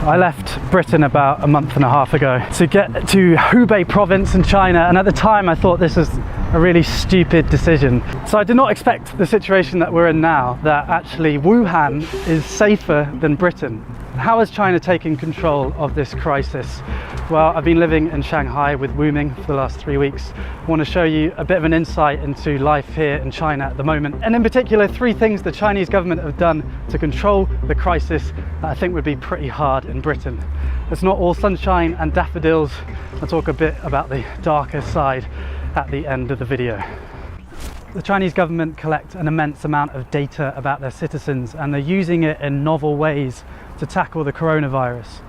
I left Britain about a month and a half ago to get to Hubei province in China, and at the time I thought this was a really stupid decision. So I did not expect the situation that we're in now, that actually Wuhan is safer than Britain. How has China taken control of this crisis? Well, I've been living in Shanghai with Wuming for the last 3 weeks. I want to show you a bit of an insight into life here in China at the moment, and in particular 3 things the Chinese government have done to control the crisis that I think would be pretty hard in Britain. It's not all sunshine and daffodils. I'll talk a bit about the darker side at the end of the video. The Chinese government collect an immense amount of data about their citizens, and they're using it in novel ways to tackle the coronavirus.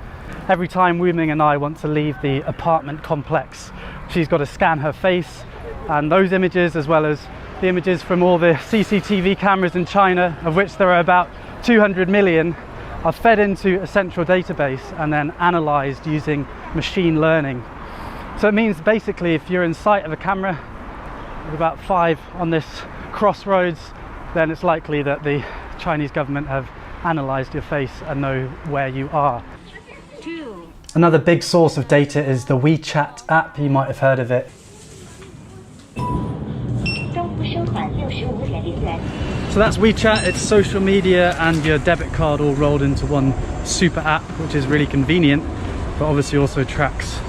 Every time Wuming and I want to leave the apartment complex, she's got to scan her face, and those images, as well as the images from all the CCTV cameras in China, of which there are about 200 million, are fed into a central database and then analysed using machine learning. So it means basically if you're in sight of a camera with about 5 on this crossroads, then it's likely that the Chinese government have analysed your face and know where you are. Another big source of data is the WeChat app. You might have heard of it. So that's WeChat. It's social media and your debit card all rolled into one super app, which is really convenient, but obviously also tracks.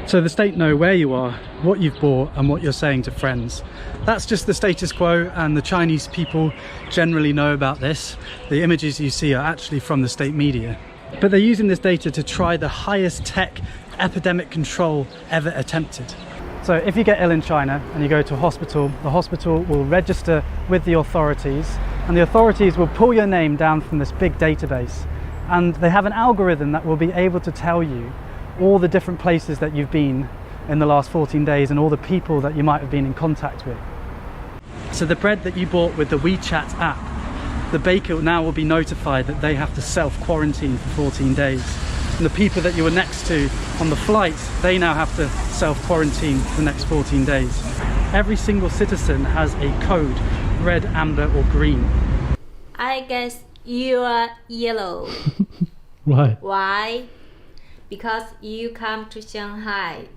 So the state know where you are, what you've bought, and what you're saying to friends. That's just the status quo, and the Chinese people generally know about this. The images you see are actually from the state media. But they're using this data to try the highest tech epidemic control ever attempted. So if you get ill in China and you go to a hospital, the hospital will register with the authorities, and the authorities will pull your name down from this big database. And they have an algorithm that will be able to tell you all the different places that you've been in the last 14 days and all the people that you might have been in contact with. So the bread that you bought with the WeChat app, the baker now will be notified that they have to self-quarantine for 14 days. And the people that you were next to on the flight, they now have to self-quarantine for the next 14 days. Every single citizen has a code, red, amber or green. I guess you are yellow. Why? Why? Because you come to Shanghai,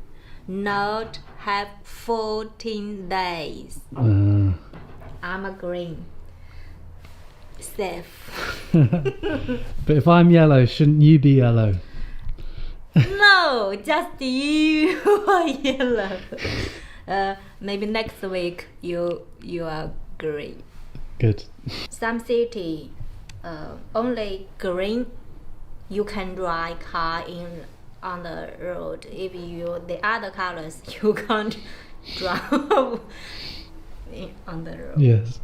not have 14 days. I'm a green. Safe. But if I'm yellow, shouldn't you be yellow? No, just you are yellow. Maybe next week you are green. Good. Some city only green. You can drive car on the road. If the other colors, you can't drive on the road. Yes.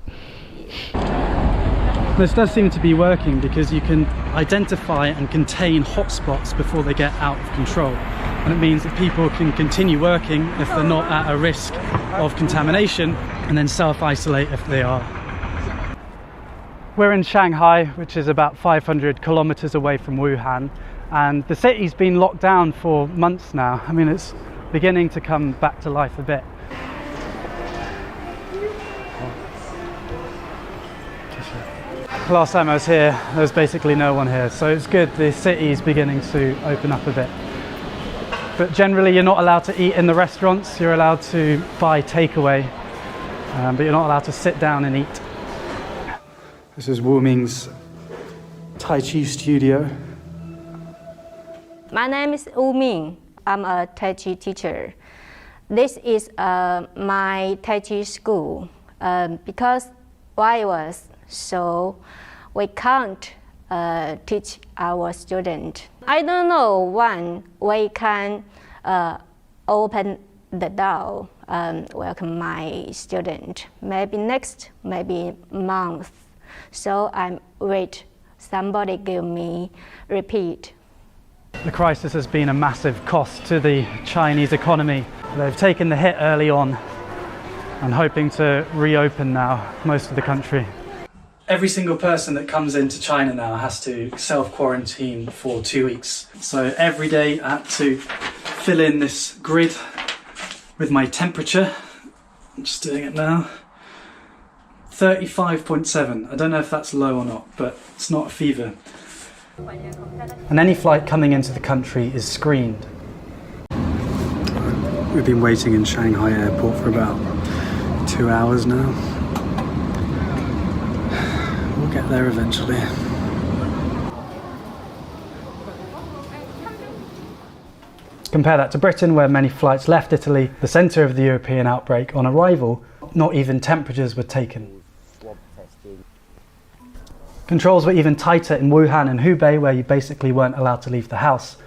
This does seem to be working because you can identify and contain hotspots before they get out of control. And it means that people can continue working if they're not at a risk of contamination, and then self-isolate if they are. We're in Shanghai, which is about 500 kilometers away from Wuhan, and the city's been locked down for months now. I mean, it's beginning to come back to life a bit. Last time I was here, there was basically no one here, so it's good the city's beginning to open up a bit. But generally you're not allowed to eat in the restaurants, you're allowed to buy takeaway, but you're not allowed to sit down and eat. This is Wuming's Tai Chi studio. My name is Wuming. I'm a Tai Chi teacher. This is my Tai Chi school because virus, so we can't teach our student. I don't know when we can open the door welcome my student. Maybe next, maybe month. So I'm wait. Somebody give me repeat. The crisis has been a massive cost to the Chinese economy. They've taken the hit early on and hoping to reopen now most of the country. Every single person that comes into China now has to self-quarantine for 2 weeks. So every day I had to fill in this grid with my temperature. I'm just doing it now. 35.7. I don't know if that's low or not, but it's not a fever. And any flight coming into the country is screened. We've been waiting in Shanghai airport for about 2 hours now. We'll get there eventually. Compare that to Britain, where many flights left Italy, the centre of the European outbreak. On arrival, not even temperatures were taken. Controls were even tighter in Wuhan and Hubei, where you basically weren't allowed to leave the house.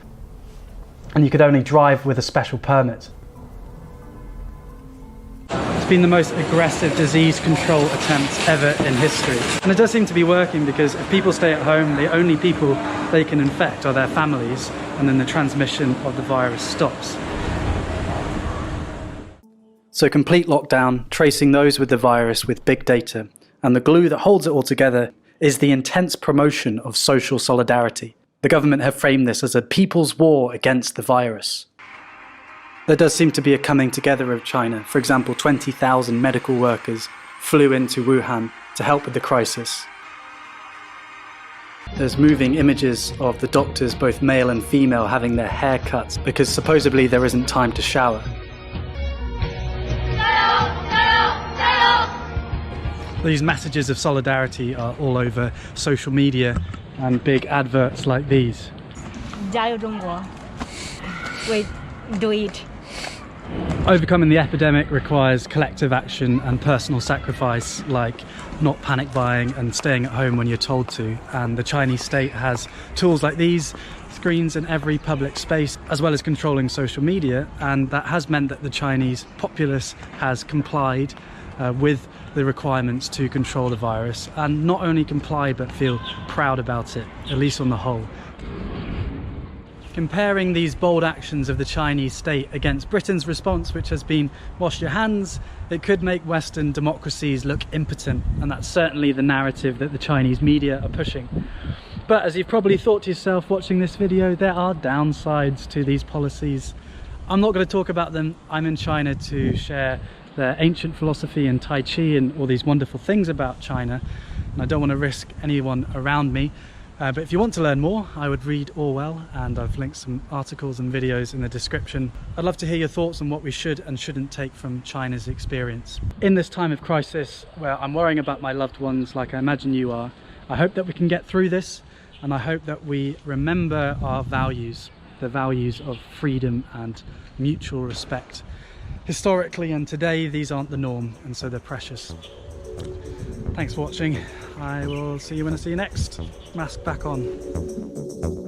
And you could only drive with a special permit. It's been the most aggressive disease control attempt ever in history. And it does seem to be working, because if people stay at home, the only people they can infect are their families, and then the transmission of the virus stops. So complete lockdown, tracing those with the virus with big data, and the glue that holds it all together is the intense promotion of social solidarity. The government have framed this as a people's war against the virus. There does seem to be a coming together of China. For example, 20,000 medical workers flew into Wuhan to help with the crisis. There's moving images of the doctors, both male and female, having their hair cut because supposedly there isn't time to shower. These messages of solidarity are all over social media and big adverts like these. 加油中国 We do it. Overcoming the epidemic requires collective action and personal sacrifice, like not panic buying and staying at home when you're told to. And the Chinese state has tools like these, screens in every public space, as well as controlling social media, and that has meant that the Chinese populace has complied with the requirements to control the virus, and not only comply but feel proud about it, at least on the whole. Comparing these bold actions of the Chinese state against Britain's response, which has been wash your hands, it could make Western democracies look impotent, and that's certainly the narrative that the Chinese media are pushing. But as you've probably thought to yourself watching this video, there are downsides to these policies. I'm not going to talk about them. I'm in China to share their ancient philosophy and Tai Chi and all these wonderful things about China, and I don't want to risk anyone around me. But if you want to learn more, I would read Orwell, and I've linked some articles and videos in the description. I'd love to hear your thoughts on what we should and shouldn't take from China's experience. In this time of crisis, where I'm worrying about my loved ones like I imagine you are, I hope that we can get through this, and I hope that we remember our values, the values of freedom and mutual respect. Historically and today, these aren't the norm, and so they're precious. Thanks for watching. I will see you when I see you next. Mask back on.